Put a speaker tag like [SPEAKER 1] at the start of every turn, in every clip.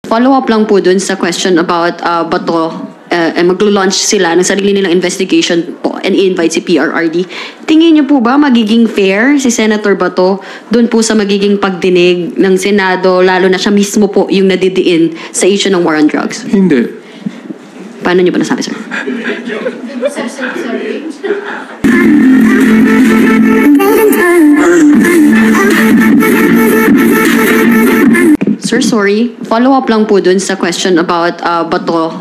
[SPEAKER 1] Follow-up lang po dun sa question about Bato, maglo-launch sila ng sarili nilang investigation po and i-invite si PRRD. Tingin niyo po ba magiging fair si Senator Bato dun po sa magiging pagdinig ng Senado, lalo na siya mismo po yung nadidiin sa issue ng war on drugs?
[SPEAKER 2] Hindi.
[SPEAKER 1] Paano niyo pa nasabi, sir? Sir, sorry. Follow-up lang po dun sa question about Bato,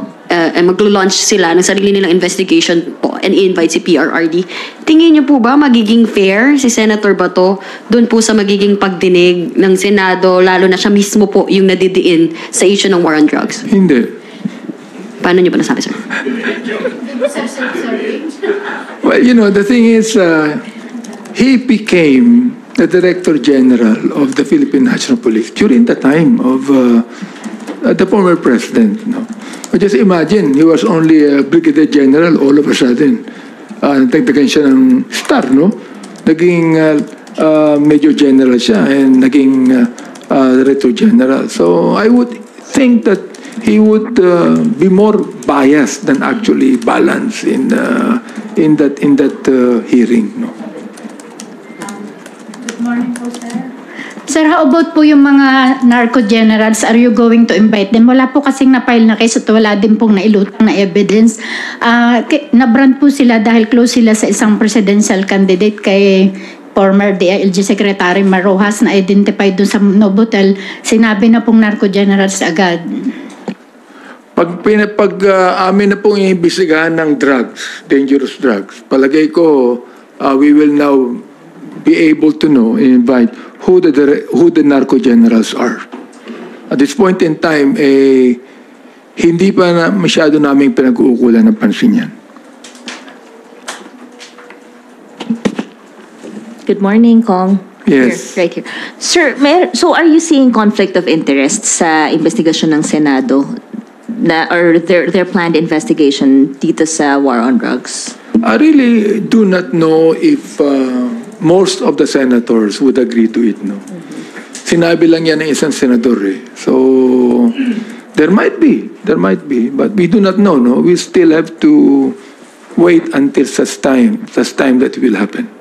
[SPEAKER 1] maglo-launch sila ng sarili nilang investigation po and i-invite si PRRD. Tingin niyo po ba magiging fair si Senator Bato dun po sa magiging pagdinig ng Senado, lalo na siya mismo po yung nadidiin sa issue ng war on drugs?
[SPEAKER 2] Hindi.
[SPEAKER 1] Paano niyo pa nasabi, sir?
[SPEAKER 2] Well, you know, the thing is, he became the Director General of the Philippine National Police during the time of the former president. No? Just imagine, he was only a Brigadier General all of a sudden. Nagtagdagan siya ng star, no? Naging Major General siya and naging Director General. So I would think that he would be more biased than actually balanced in that hearing. No?
[SPEAKER 3] Good morning po, sir. Sir, how about po yung mga narco generals? Are you going to invite them? Wala po kasing na-file na case at wala din pong nailutang na evidence. Nabrand po sila dahil close sila sa isang presidential candidate kay former DILG Secretary Marojas na identified dun sa Novotel. Sinabi na pong narco generals agad.
[SPEAKER 2] Pag amin na pong iimbestigahan ng drugs, dangerous drugs, palagay ko we will now be able to know and invite who the narco generals are. At this point in time, hindi pa na masyado naming pinag-uukulan ng pansin yan.
[SPEAKER 4] Good morning, Kong.
[SPEAKER 2] Yes.
[SPEAKER 4] Here, right here. Sir, so are you seeing conflict of interest sa investigasyon ng Senado or their planned investigation dito sa war on drugs?
[SPEAKER 2] I really do not know if most of the senators would agree to it. No? Sinabi lang yan ng isang senador. So there might be, but we do not know. No, we still have to wait until such time that it will happen.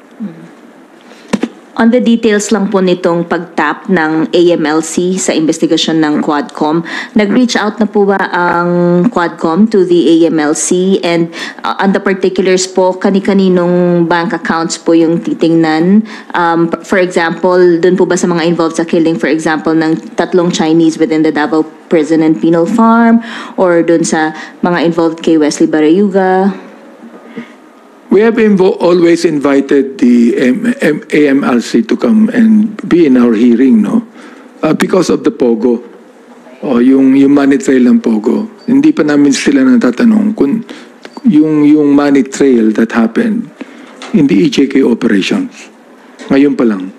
[SPEAKER 4] On the details lang po nitong pag-tap ng AMLC sa investigasyon ng Quadcom, nag-reach out na po ba ang Quadcom to the AMLC, and on the particulars po, kani-kaninong bank accounts po yung titingnan? For example, dun po ba sa mga involved sa killing, for example, ng 3 Chinese within the Davao Prison and Penal Farm, or dun sa mga involved kay Wesley Barayuga?
[SPEAKER 2] We have always invited the AMLC to come and be in our hearing, no? Because of the POGO, o yung money trail ng POGO. Hindi pa namin sila natatanong kung yung money trail that happened in the EJK operations. Ngayon pa lang.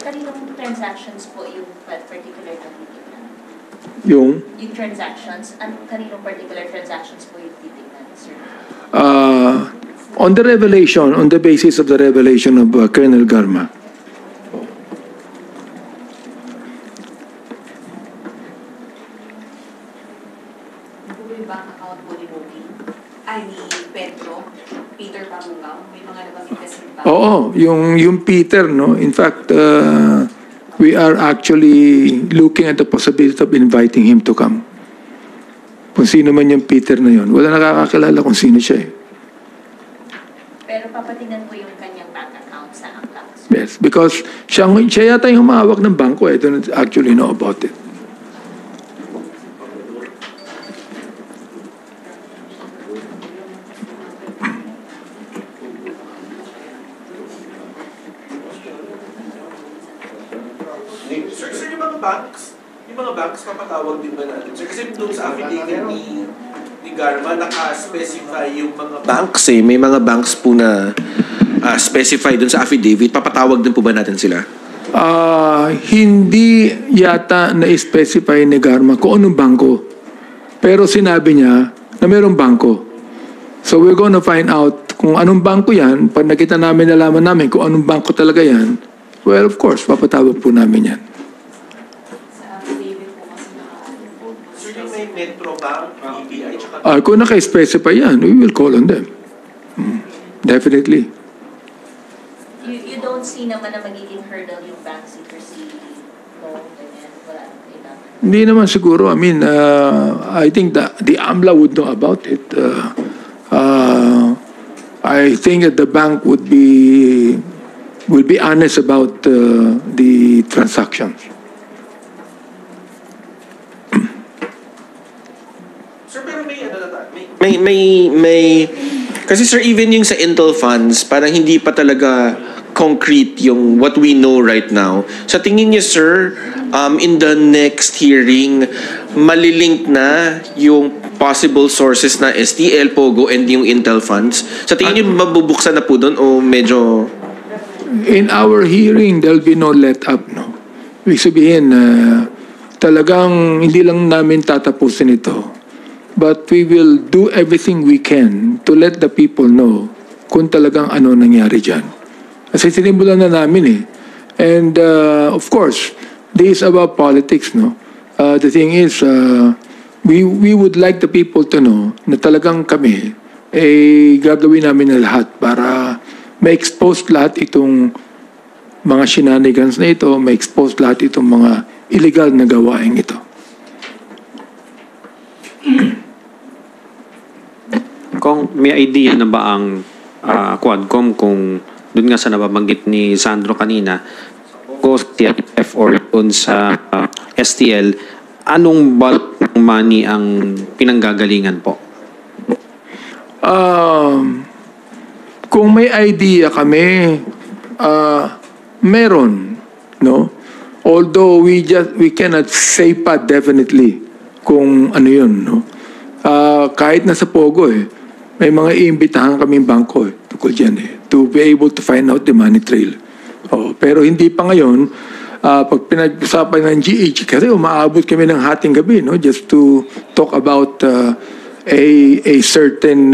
[SPEAKER 4] Kaninong transactions po yung particular na titingnan?
[SPEAKER 2] Yung
[SPEAKER 4] transactions, kaninong particular transactions po yung titingnan, sir?
[SPEAKER 2] On the basis of the revelation of Colonel Garma.
[SPEAKER 5] Yung bank account po ni Bobby, ay ni Pedro, Peter Pamungao, may mga nabanggit kasi ba?
[SPEAKER 2] Oo, yung Peter, no? In fact, we are actually looking at the possibility of inviting him to come. Kung sino man yung Peter na yun. Wala nakakakilala kung sino siya eh.
[SPEAKER 4] Pero papatingnan po yung kanyang bank account sa Anglax.
[SPEAKER 2] Yes, because siya yata yung humahawak ng bangko. I don't actually know about it.
[SPEAKER 6] Sir, yung mga banks papatawag din ba natin? Sir, kasi doon sa affidavit ni Garma, naka-specify yung mga banks eh. May mga banks po na specify doon sa affidavit. Papatawag din po ba natin sila?
[SPEAKER 2] Hindi yata na-specify ni Garma kung anong bangko. Pero sinabi niya na mayroong bangko. So we're gonna find out kung anong bangko yan. Pag nakita namin, nalaman namin kung anong bangko talaga yan, well, of course, papatawag po namin yan.
[SPEAKER 5] Sa affidavit
[SPEAKER 6] Sir, yung may Metro Bank, BPI, tsaka...
[SPEAKER 2] Kung naka-specify yan, we will call on them. Definitely.
[SPEAKER 4] You don't see naman na magiging hurdle yung bank secrecy law, ganyan, wala naman.
[SPEAKER 2] Hindi naman siguro. I mean, I think the AMLA would know about it. I think that the bank will be honest about the transactions.
[SPEAKER 6] Sir, pero may ano na kasi sir, even yung sa Intel funds, parang hindi pa talaga concrete yung what we know right now. Sa tingin niyo, sir, in the next hearing, malilink na yung possible sources na STL, POGO, and yung Intel funds? Sa tingin niyo, mabubuksan na po doon o medyo...
[SPEAKER 2] In our hearing, there'll be no let up, no? Ibig sabihin, talagang hindi lang namin tatapusin ito. But we will do everything we can to let the people know kung talagang ano nangyari dyan. Kasi sinimulan na namin eh. And of course, this is about politics, no? The thing is, we would like the people to know na talagang kami gagawin namin na lahat para ma-expose lahat itong mga shenanigans na ito, ma-expose lahat itong mga illegal na gawain ito.
[SPEAKER 7] Kung may idea na ba ang Quadcom kung doon nga sa nababanggit ni Sandro kanina, o TFF or doon sa STL, anong bulk ng money ang pinanggagalingan po?
[SPEAKER 2] Kung may idea kami, meron, no? Although we cannot say pa definitely kung ano yun, no? Kahit nasa Pogo may mga iimbitahan kaming bangko tungkol dyan to be able to find out the money trail. Pero hindi pa ngayon, pag pinag-usapan ng GH, kasi umaabot kami ng hating gabi, no? Just to talk about a certain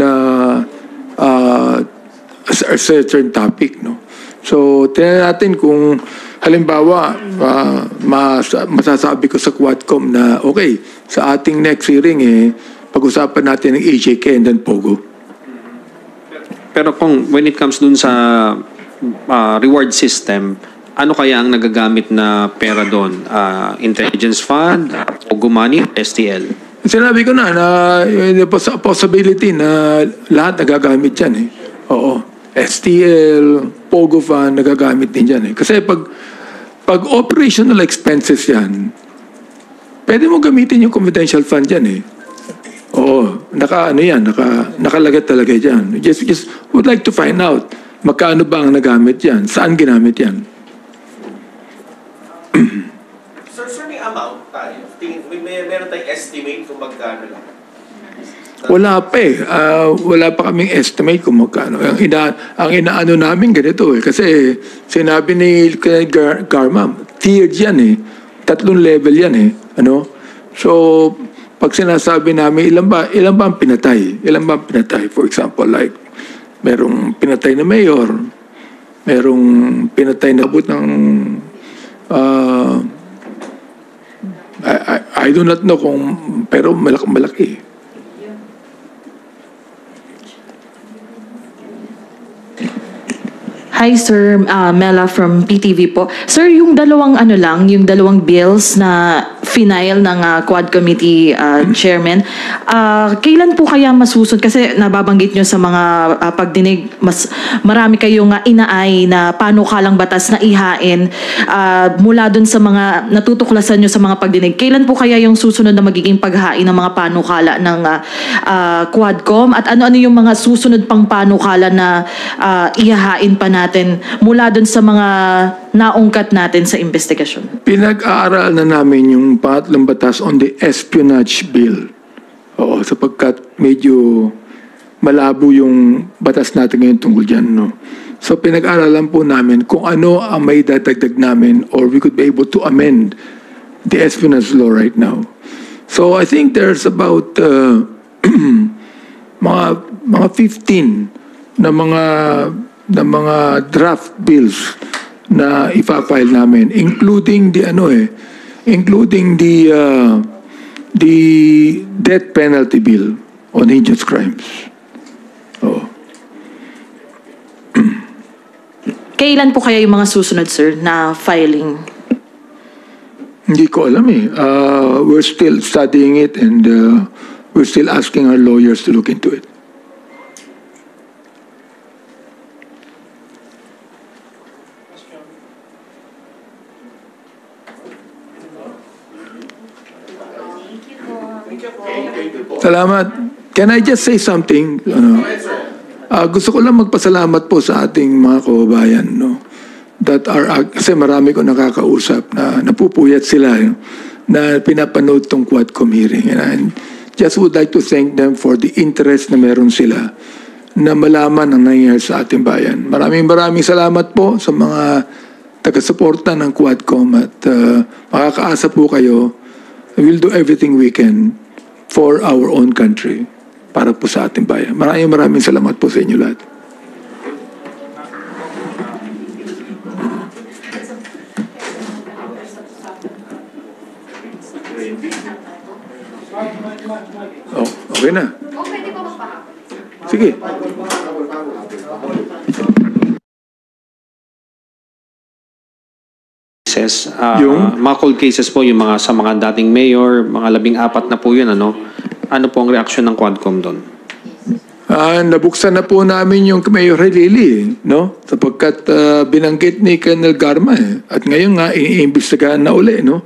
[SPEAKER 2] topic, no? So, tingnan natin kung halimbawa masasabi ko sa Quadcom na okay, sa ating next hearing pag-usapan natin ng AJK and then Pogo.
[SPEAKER 7] Pero kung when it comes dun sa reward system, ano kaya ang nagagamit na pera doon? Intelligence fund, Pogo money, STL?
[SPEAKER 2] Sinabi ko na possibility na lahat nagagamit yan Oo. STL, Pogo fund, nagagamit din dyan Kasi pag operational expenses yan, pwede mo gamitin yung confidential fund yan Oo, nakalagat talaga dyan. Just would like to find out magkano ba ang nagamit yan, saan ginamit yan.
[SPEAKER 6] Sir, may amount tayo? Meron tayong estimate kung magkano lang?
[SPEAKER 2] Wala pa wala pa kaming estimate kung magkano. Ang inaano namin ganito Kasi sinabi ni Garma, tiered yan 3 level yan Ano? So, pag sinasabi namin, ilan ba ang pinatay? For example, like, merong pinatay na mayor, merong pinatay na abot ng, I do not know pero malaki.
[SPEAKER 8] Hi Sir, Mela from PTV po. Sir, yung dalawang bills na final ng Quad Committee Chairman, kailan po kaya masusunod? Kasi nababanggit nyo sa mga pagdinig, mas marami kayong inaay na panukalang batas na ihain mula dun sa mga natutuklasan nyo sa mga pagdinig. Kailan po kaya yung susunod na magiging paghain ng mga panukala ng Quadcom? At ano-ano yung mga susunod pang panukala na ihahain pa natin mula dun sa mga naungkat natin sa investigasyon?
[SPEAKER 2] Pinag-aaral na namin yung pangatlong batas on the espionage bill. Sapagkat medyo malabo yung batas natin ngayon tungkol dyan, no? So pinag-aaralan po namin kung ano ang may dadagdag namin or we could be able to amend the espionage law right now. So I think there's about mga 15 na mga draft bills na ipa-file namin, including the the death penalty bill on heinous crimes. Oh.
[SPEAKER 8] Kailan po kaya yung mga susunod, sir, na filing?
[SPEAKER 2] Hindi ko alam eh. We're still studying it and we're still asking our lawyers to look into it. Salamat. Can I just say something? Gusto ko lang magpasalamat po sa ating mga kababayan, no? That are, kasi marami ko nakakausap na napupuyat sila, na pinapanood tong Quadcom hearing. And I just would like to thank them for the interest na meron sila na malaman ang nangyayari sa ating bayan. Maraming salamat po sa mga taga-suporta ng Quadcom at makakaasa po kayo. We'll do everything we can for our own country, para po sa ating bayan. Maraming salamat po sa inyo lahat. Oh, okay na.
[SPEAKER 5] Pwede ba magpahapon?
[SPEAKER 2] Sige.
[SPEAKER 7] Yung mga cold cases po, yung mga sa mga dating mayor, mga 14 na po yun, ano po ang reaksyon ng Quadcom doon?
[SPEAKER 2] Nabuksan na po namin yung Mayor Halili, no? Sapagkat binanggit ni Colonel Garma at ngayon nga iimbestigahan na uli, no?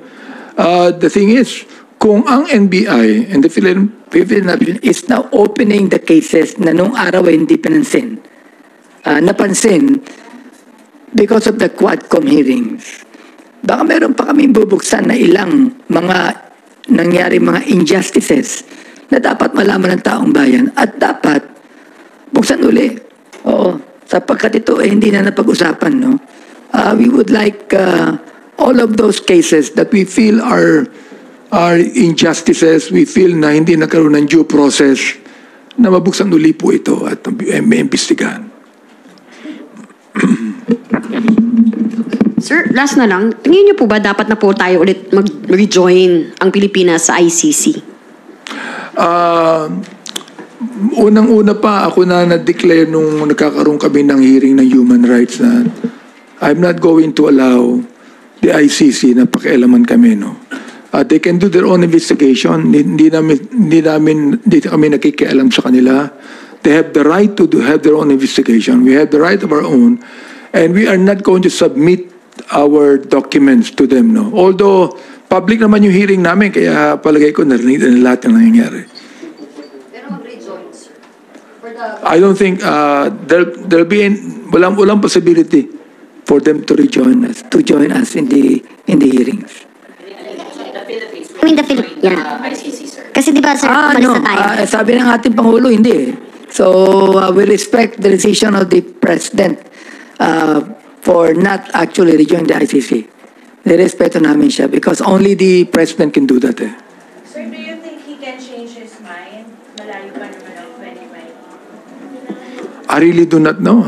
[SPEAKER 2] The thing is, kung ang NBI and the Philippine Nation
[SPEAKER 9] is now opening the cases na nung araw ay hindi pinansin, napansin because of the Quadcom hearings. Baka meron pa kami bubuksan na ilang mga nangyari mga injustices na dapat malaman ng taong bayan at dapat buksan uli. Oo, sapagkat ito hindi na napag-usapan, no? We would like all of those cases that we feel are injustices, we feel na hindi nagkaroon ng due process, na mabuksan uli po ito at maimbestigahan.
[SPEAKER 1] Sir, last na lang, tingin niyo po ba dapat na po tayo ulit mag-rejoin ang Pilipinas sa ICC?
[SPEAKER 2] Unang-una pa ako na na-declare nung nagkakaroon kami ng hearing ng human rights na I'm not going to allow the ICC na pakialaman kami, no. They can do their own investigation. Hindi kami nakikialam sa kanila. They have the right to have their own investigation. We have the right of our own, and we are not going to submit our documents to them, no. Although public naman yung hearing namin, kaya palagay ko narinig na lahat ng nangyayari. I don't think there'll be walang possibility for them to join us in the hearings.
[SPEAKER 10] I mean the Philippines, yeah. Kasi di ba sir,
[SPEAKER 9] No,
[SPEAKER 10] tayo?
[SPEAKER 9] sabi ng ating Pangulo, hindi. So we respect the decision of the President for not actually rejoining the ICC. Nirespeto namin siya because only the President can do that.
[SPEAKER 5] Sir, do you think he can change his mind? Malayo pa naman ang 2020.
[SPEAKER 2] I really do not know.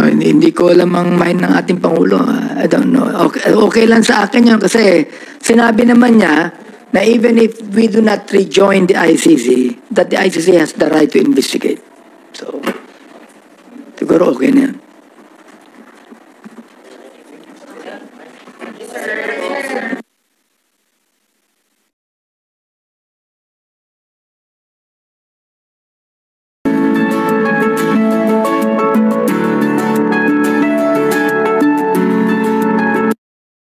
[SPEAKER 9] Hindi ko alam ang mind ng ating Pangulo. I don't know. Okay lang sa akin yun kasi sinabi naman niya na even if we do not rejoin the ICC, that the ICC has the right to investigate. So, siguro okay na yan.